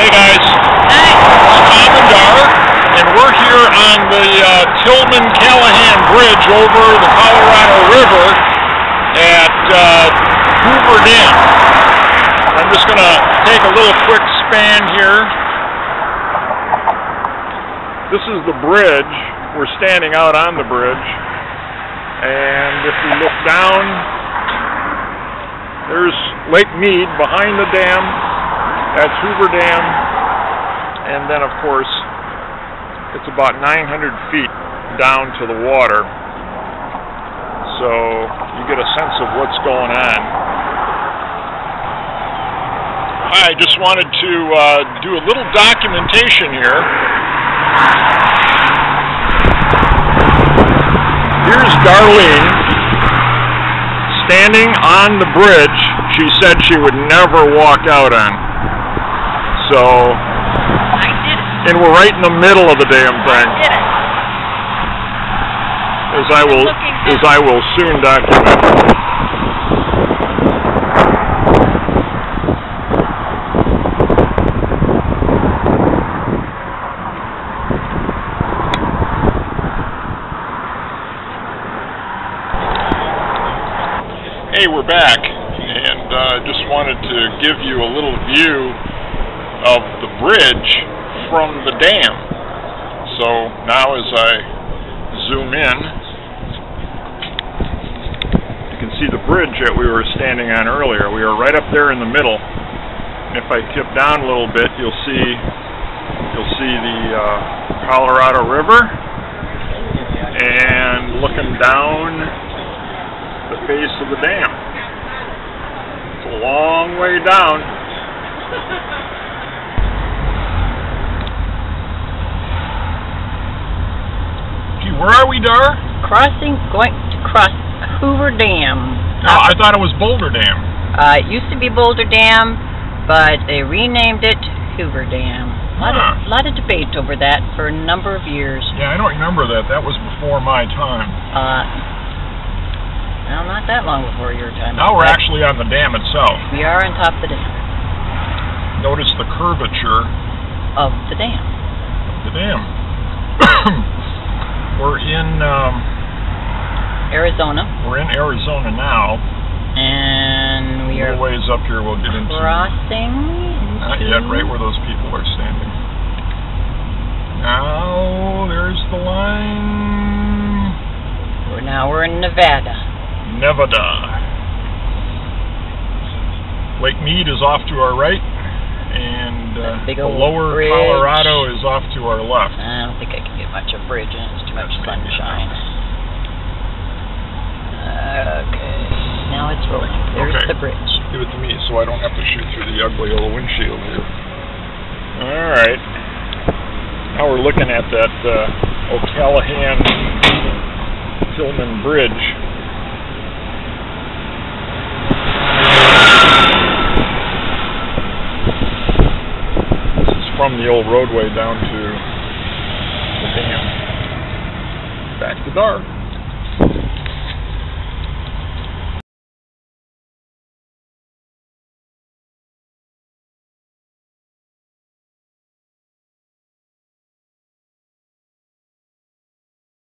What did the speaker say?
Hey guys, Hi. Tom and Dar, and we're here on the Tillman-Callahan Bridge over the Colorado River at Hoover Dam. I'm just going to take a little quick span here. This is the bridge. We're standing out on the bridge, and if we look down, there's Lake Mead behind the dam. That's Hoover Dam, and then of course it's about 900 feet down to the water, so you get a sense of what's going on. I just wanted to do a little documentation here. Here's Darlene standing on the bridge she said she would never walk out on. So, I did it. And we're right in the middle of the damn thing. I did it. As I will soon document. Hey, we're back, and I just wanted to give you a little view of the bridge from the dam. So now as I zoom in, you can see the bridge that we were standing on earlier. We are right up there in the middle. And if I tip down a little bit, you'll see the Colorado River, and looking down the face of the dam. It's a long way down. Where are we, Dar? Going to cross Hoover Dam. Oh, I thought it was Boulder Dam. It used to be Boulder Dam, but they renamed it Hoover Dam. A lot of debate over that for a number of years. Yeah, I don't remember that. That was before my time. Well, not that long before your time. Now we're actually on the dam itself. We are on top of the dam. Notice the curvature Of the dam. of the dam. We're in Arizona. We're in Arizona now. And we are a little ways up here. We'll get into crossing. Not yet. Right where those people are standing. Now there's the line. We're in Nevada. Lake Mead is off to our right, and big the old lower bridge. Colorado is off to our left. I don't think I can get much of a bridge in. It's too much sunshine. Okay. Now it's rolling. There's the bridge. Give it to me so I don't have to shoot through the ugly old windshield here. Alright. Now we're looking at that O'Callahan-Tillman Bridge. From the old roadway down to the dam. Back to Dar.